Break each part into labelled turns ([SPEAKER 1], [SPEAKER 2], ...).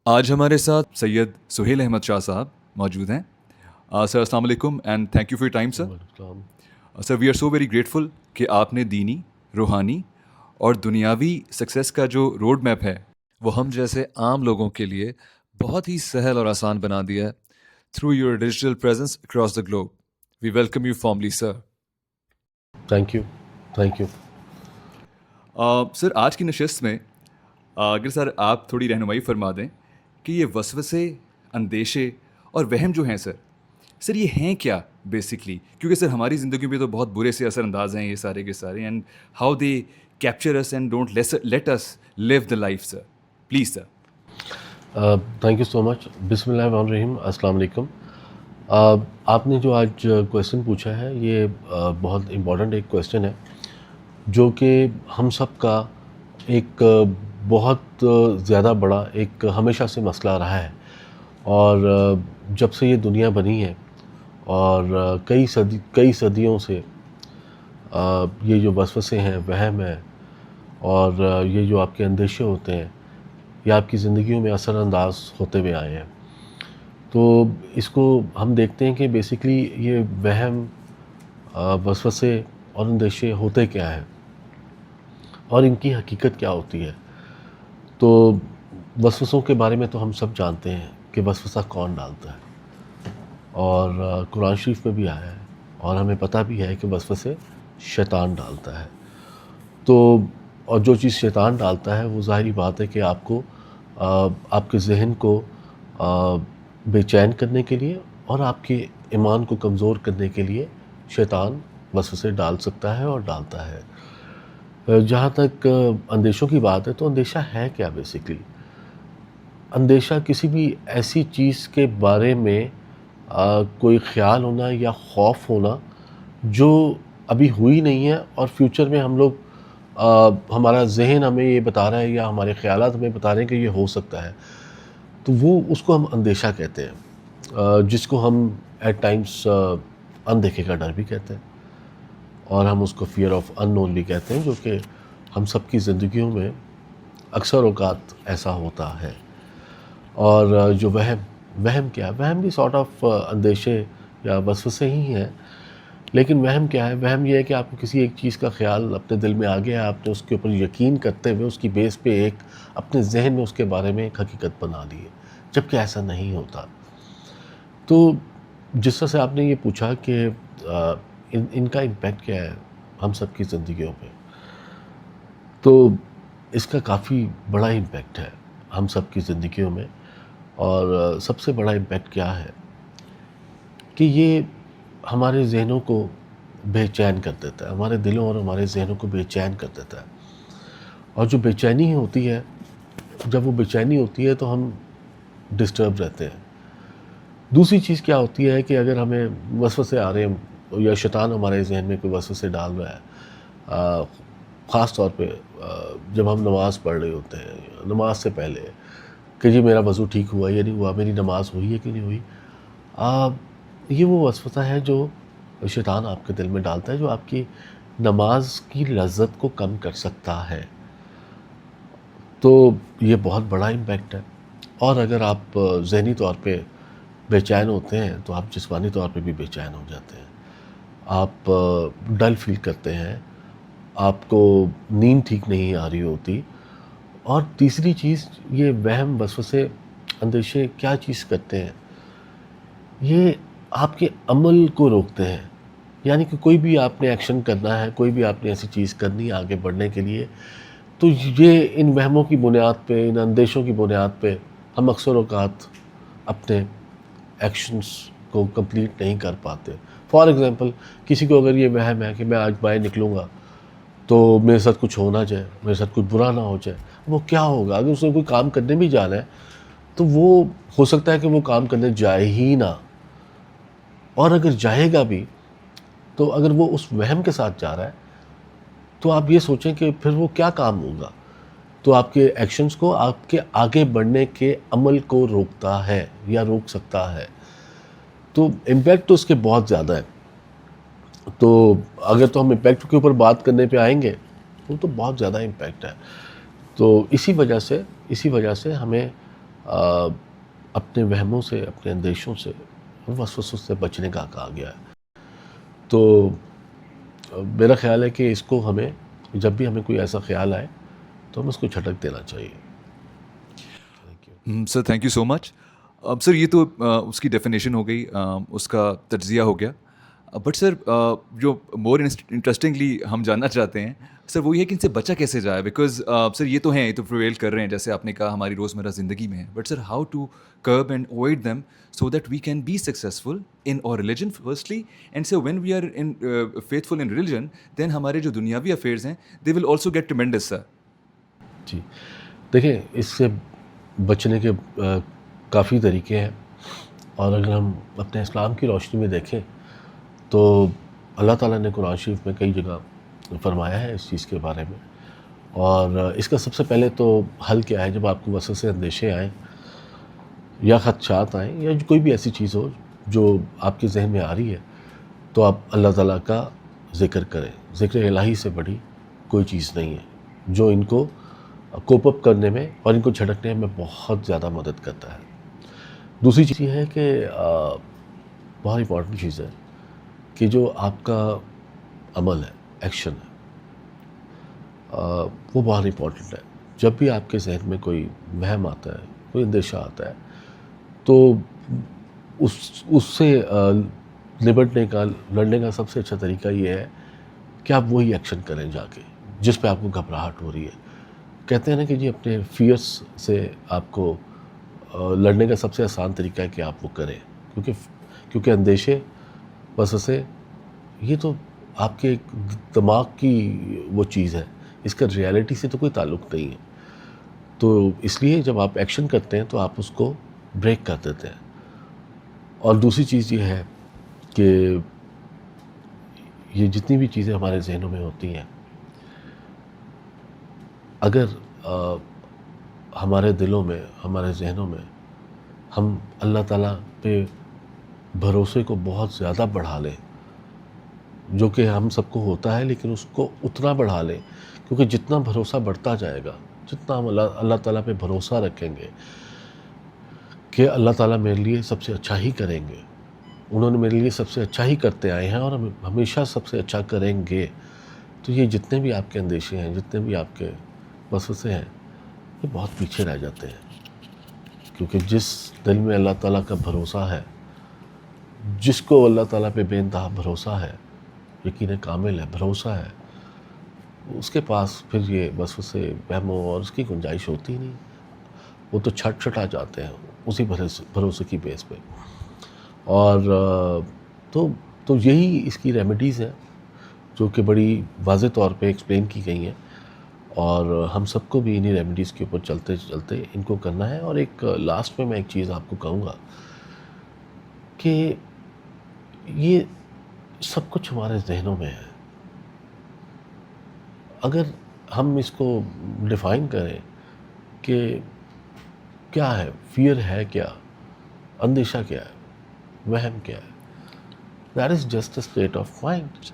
[SPEAKER 1] آج ہمارے ساتھ سید سہیل احمد شاہ صاحب موجود ہیں. سر السلام علیکم and thank you for your time sir. Sir we are so very grateful کہ آپ نے دینی، روحانی اور دنیاوی سکسیس کا جو روڈ میپ ہے وہ ہم جیسے عام لوگوں کے لیے بہت ہی سہل اور آسان بنا دیا ہے through your digital presence across the globe. We welcome you formally sir.
[SPEAKER 2] Thank you.
[SPEAKER 1] Sir آج کی نشست میں اگر سر آپ تھوڑی رہنمائی فرما دیں کہ یہ وسوسے، اندیشے اور وہم جو ہیں سر یہ ہیں کیا بیسکلی، کیونکہ سر ہماری زندگی میں تو بہت برے سے اثر انداز ہیں یہ سارے کے سارے، and how they capture us and don't let us leave the life sir. Please sir.
[SPEAKER 2] Thank you so much. بسم اللہ الرحمن الرحیم. السلام علیکم. آپ نے جو آج کویشچن پوچھا ہے یہ بہت امپورٹنٹ ایک کویشچن ہے جو کہ ہم سب کا ایک بہت زیادہ بڑا ایک ہمیشہ سے مسئلہ رہا ہے، اور جب سے یہ دنیا بنی ہے اور کئی صدیوں سے یہ جو وسوسے ہیں، وہم ہیں، اور یہ جو آپ کے اندیشے ہوتے ہیں یہ آپ کی زندگیوں میں اثر انداز ہوتے ہوئے آئے ہیں. تو اس کو ہم دیکھتے ہیں کہ بیسکلی یہ وہم، وسوسے اور اندیشے ہوتے کیا ہیں اور ان کی حقیقت کیا ہوتی ہے. تو وسوسوں کے بارے میں تو ہم سب جانتے ہیں کہ وسوسہ کون ڈالتا ہے، اور قرآن شریف میں بھی آیا ہے اور ہمیں پتہ بھی ہے کہ وسوسے شیطان ڈالتا ہے. تو اور جو چیز شیطان ڈالتا ہے وہ ظاہری بات ہے کہ آپ کو آپ کے ذہن کو بے چین کرنے کے لیے اور آپ کے ایمان کو کمزور کرنے کے لیے شیطان وسوسے ڈال سکتا ہے اور ڈالتا ہے. جہاں تک اندیشوں کی بات ہے تو اندیشہ ہے کیا بیسکلی؟ اندیشہ کسی بھی ایسی چیز کے بارے میں کوئی خیال ہونا یا خوف ہونا جو ابھی ہوئی نہیں ہے اور فیوچر میں ہم لوگ ہمارا ذہن ہمیں یہ بتا رہا ہے یا ہمارے خیالات ہمیں بتا رہے ہیں کہ یہ ہو سکتا ہے. تو وہ اس کو ہم اندیشہ کہتے ہیں، جس کو ہم ایٹ ٹائمس اندیکھے کا ڈر بھی کہتے ہیں، اور ہم اس کو فیئر آف ان نون بھی کہتے ہیں، جو کہ ہم سب کی زندگیوں میں اکثر اوقات ایسا ہوتا ہے. اور جو وہم کیا ہے؟ وہم بھی سارٹ آف اندیشے یا وسوسے ہی ہیں، لیکن وہم کیا ہے؟ وہم یہ ہے کہ آپ کو کسی ایک چیز کا خیال اپنے دل میں آ گیا ہے، آپ نے اس کے اوپر یقین کرتے ہوئے اس کی بیس پہ ایک اپنے ذہن میں اس کے بارے میں ایک حقیقت بنا لی ہے، جبکہ ایسا نہیں ہوتا. تو جس طرح سے آپ نے یہ پوچھا کہ ان کا امپیکٹ کیا ہے ہم سب کی زندگیوں پہ، تو اس کا کافی بڑا امپیکٹ ہے ہم سب کی زندگیوں میں. اور سب سے بڑا امپیکٹ کیا ہے کہ یہ ہمارے ذہنوں کو بے چین کر دیتا ہے، ہمارے دلوں اور ہمارے ذہنوں کو بے چین کر دیتا ہے. اور جو بے چینی ہوتی ہے، جب وہ بے چینی ہوتی ہے تو ہم ڈسٹرب رہتے ہیں. دوسری چیز کیا ہوتی ہے کہ اگر ہمیں وسوسے آ رہے ہیں یا شیطان ہمارے ذہن میں کوئی وسوسے ڈال رہا ہے، خاص طور پہ جب ہم نماز پڑھ رہے ہوتے ہیں، نماز سے پہلے کہ جی میرا وضو ٹھیک ہوا یا نہیں ہوا، میری نماز ہوئی ہے کہ نہیں ہوئی، یہ وہ وسوسہ ہے جو شیطان آپ کے دل میں ڈالتا ہے، جو آپ کی نماز کی لذت کو کم کر سکتا ہے. تو یہ بہت بڑا امپیکٹ ہے. اور اگر آپ ذہنی طور پہ بے چین ہوتے ہیں تو آپ جسمانی طور پہ بھی بے چین ہو جاتے ہیں، آپ ڈل فیل کرتے ہیں، آپ کو نیند ٹھیک نہیں آ رہی ہوتی. اور تیسری چیز، یہ وہم، وسوسے، اندیشے کیا چیز کرتے ہیں؟ یہ آپ کے عمل کو روکتے ہیں. یعنی کہ کوئی بھی آپ نے ایکشن کرنا ہے، کوئی بھی آپ نے ایسی چیز کرنی ہے آگے بڑھنے کے لیے، تو یہ ان وہموں کی بنیاد پہ، ان اندیشوں کی بنیاد پہ ہم اکثر اوقات اپنے ایکشنز کو کمپلیٹ نہیں کر پاتے. فار ایگزامپل، کسی کو اگر یہ وہم ہے کہ میں آج باہر نکلوں گا تو میرے ساتھ کچھ ہو نہ جائے، میرے ساتھ کچھ برا نہ ہو جائے، وہ کیا ہوگا؟ اگر اس نے کوئی کام کرنے بھی جانا ہے تو وہ ہو سکتا ہے کہ وہ کام کرنے جائے ہی نہ، اور اگر جائے گا بھی تو اگر وہ اس وہم کے ساتھ جا رہا ہے تو آپ یہ سوچیں کہ پھر وہ کیا کام ہوگا. تو آپ کے ایکشنز کو، آپ کے آگے بڑھنے کے عمل کو روکتا ہے یا روک سکتا ہے. تو امپیکٹ تو اس کے بہت زیادہ ہے. تو اگر تو ہم امپیکٹ کے اوپر بات کرنے پہ آئیں گے وہ تو بہت زیادہ امپیکٹ ہے. تو اسی وجہ سے ہمیں اپنے وہموں سے، اپنے اندیشوں سے، وسوسوں سے بچنے کا کہا گیا ہے. تو میرا خیال ہے کہ اس کو ہمیں جب بھی ہمیں کوئی ایسا خیال آئے تو ہمیں اس کو جھٹک دینا چاہیے.
[SPEAKER 1] سر تھینک یو سو مچ. سر یہ تو اس کی ڈیفینیشن ہو گئی, اس کا تجزیہ ہو گیا. بٹ سر جو مور انٹرسٹنگلی ہم جاننا چاہتے ہیں سر وہ یہ ہے کہ ان سے بچا کیسے جائے, بیکاز سر یہ تو ہیں, یہ تو پرویل کر رہے ہیں جیسے آپ نے کہا ہماری روزمرہ زندگی میں ہے. But sir how to curb and avoid them so that we can be successful in our religion firstly, and sir when we are in faithful in religion then ہمارے جو دنیاوی افیئرز ہیں they will also get tremendous sir.
[SPEAKER 2] جی دیکھیں, اس سے بچنے کے کافی طریقے ہیں, اور اگر ہم اپنے اسلام کی روشنی میں دیکھیں تو اللہ تعالیٰ نے قرآن شریف میں کئی جگہ فرمایا ہے اس چیز کے بارے میں. اور اس کا سب سے پہلے تو حل کیا ہے, جب آپ کو وسوسے اندیشے آئیں یا خدشات آئیں یا کوئی بھی ایسی چیز ہو جو آپ کے ذہن میں آ رہی ہے, تو آپ اللہ تعالیٰ کا ذکر کریں. ذکر الہی سے بڑی کوئی چیز نہیں ہے جو ان کو کوپ اپ کرنے میں اور ان کو جھٹکنے میں بہت زیادہ مدد کرتا ہے. دوسری چیز یہ ہے کہ بہت امپورٹنٹ چیز ہے کہ جو آپ کا عمل ہے, ایکشن ہے, وہ بہت امپورٹنٹ ہے. جب بھی آپ کے ذہن میں کوئی وہم آتا ہے, کوئی اندیشہ آتا ہے, تو اس سے نبٹنے کا, لڑنے کا سب سے اچھا طریقہ یہ ہے کہ آپ وہی ایکشن کریں جا کے جس پہ آپ کو گھبراہٹ ہو رہی ہے. کہتے ہیں نا کہ جی اپنے فیئرس سے آپ کو لڑنے کا سب سے آسان طریقہ ہے کہ آپ وہ کریں, کیونکہ اندیشے وسوسے یہ تو آپ کے دماغ کی وہ چیز ہے, اس کا ریالٹی سے تو کوئی تعلق نہیں ہے. تو اس لیے جب آپ ایکشن کرتے ہیں تو آپ اس کو بریک کر دیتے ہیں. اور دوسری چیز یہ ہے کہ یہ جتنی بھی چیزیں ہمارے ذہنوں میں ہوتی ہیں, اگر ہمارے دلوں میں, ہمارے ذہنوں میں ہم اللہ تعالیٰ پہ بھروسے کو بہت زیادہ بڑھا لیں, جو کہ ہم سب کو ہوتا ہے, لیکن اس کو اتنا بڑھا لیں, کیونکہ جتنا بھروسہ بڑھتا جائے گا, جتنا ہم اللہ تعالیٰ پہ بھروسہ رکھیں گے کہ اللہ تعالیٰ میرے لیے سب سے اچھا ہی کریں گے, انہوں نے میرے لیے سب سے اچھا ہی کرتے آئے ہیں اور ہمیشہ سب سے اچھا کریں گے, تو یہ جتنے بھی آپ کے اندیشے ہیں, جتنے بھی آپ کے وسوسے ہیں, یہ بہت پیچھے رہ جاتے ہیں. کیونکہ جس دل میں اللہ تعالیٰ کا بھروسہ ہے, جس کو اللہ تعالیٰ پہ بے انتہا بھروسہ ہے, یقین کامل ہے, بھروسہ ہے, اس کے پاس پھر یہ وسوسے, وہموں اور اس کی گنجائش ہوتی ہی نہیں. وہ تو چھٹ چھٹ آ جاتے ہیں اسی بھروسے کی بیس پہ. اور تو یہی اس کی ریمیڈیز ہیں جو کہ بڑی واضح طور پہ ایکسپلین کی گئی ہیں, اور ہم سب کو بھی انہی ریمیڈیز کے اوپر چلتے چلتے ان کو کرنا ہے. اور ایک لاسٹ میں ایک چیز آپ کو کہوں گا کہ یہ سب کچھ ہمارے ذہنوں میں ہے. اگر ہم اس کو ڈیفائن کریں کہ کیا ہے, فیئر ہے کیا, اندیشہ کیا ہے, وہم کیا ہے, that is just a state of mind.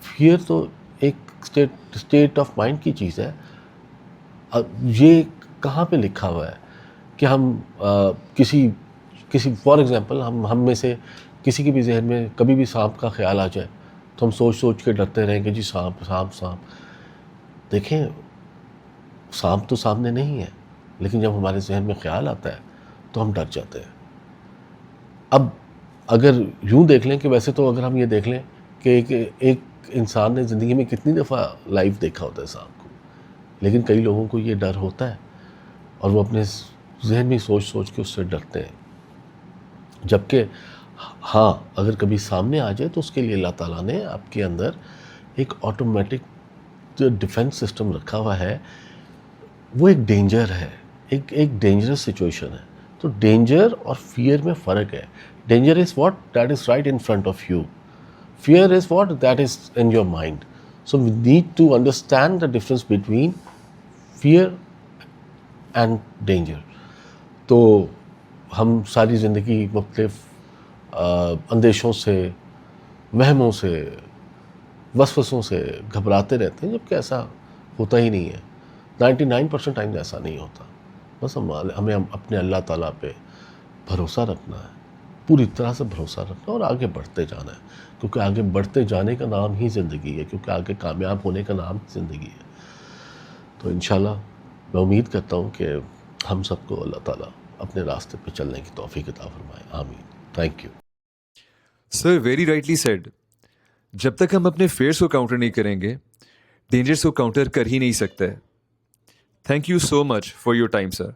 [SPEAKER 2] Fear تو ایک اسٹیٹ آف مائنڈ کی چیز ہے. یہ کہاں پہ لکھا ہوا ہے کہ ہم کسی فار ایگزامپل ہم میں سے کسی کے بھی ذہن میں کبھی بھی سانپ کا خیال آ جائے تو ہم سوچ کے ڈرتے رہیں کہ جی سانپ سانپ سانپ. دیکھیں, سانپ تو سامنے نہیں ہے, لیکن جب ہمارے ذہن میں خیال آتا ہے تو ہم ڈر جاتے ہیں. اب اگر یوں دیکھ لیں کہ ویسے تو اگر ہم یہ دیکھ لیں کہ ایک انسان نے زندگی میں کتنی دفعہ لائیو دیکھا ہوتا ہے سانپ کو, لیکن کئی لوگوں کو یہ ڈر ہوتا ہے اور وہ اپنے ذہن میں سوچ کے اس سے ڈرتے ہیں. جبکہ ہاں, اگر کبھی سامنے آ جائے تو اس کے لیے اللہ تعالیٰ نے آپ کے اندر ایک آٹومیٹک جو ڈیفینس سسٹم رکھا ہوا ہے, وہ ایک ڈینجر ہے, ایک ڈینجرس سچویشن ہے. تو ڈینجر اور فیئر میں فرق ہے. Danger is what that is right in front of you, fear is what that is in your mind. So we need to understand the difference between fear and danger. تو ہم ساری زندگی مختلف اندیشوں سے, وہموں سے, وسوسوں سے گھبراتے رہتے ہیں, جبکہ ایسا ہوتا ہی نہیں ہے. 99% ٹائم ایسا نہیں ہوتا. بس ہمیں اپنے اللہ تعالیٰ پہ بھروسہ رکھنا ہے، پوری طرح سے بھروسہ رکھنا ہے اور آگے بڑھتے جانا ہے، کیونکہ آگے بڑھتے جانے کا نام ہی زندگی ہے، کیونکہ آگے کامیاب ہونے کا نام زندگی ہے. تو انشاءاللہ میں امید کرتا ہوں کہ ہم سب کو اللہ تعالیٰ اپنے راستے پہ چلنے کی توفیق عطا فرمائے. آمین. Thank you.
[SPEAKER 1] Sir very rightly said. جب تک ہم اپنے فیئرس کو کاؤنٹر نہیں کریں گے ڈینجرس کو کاؤنٹر کر ہی نہیں سکتے. Thank you so much for your time sir.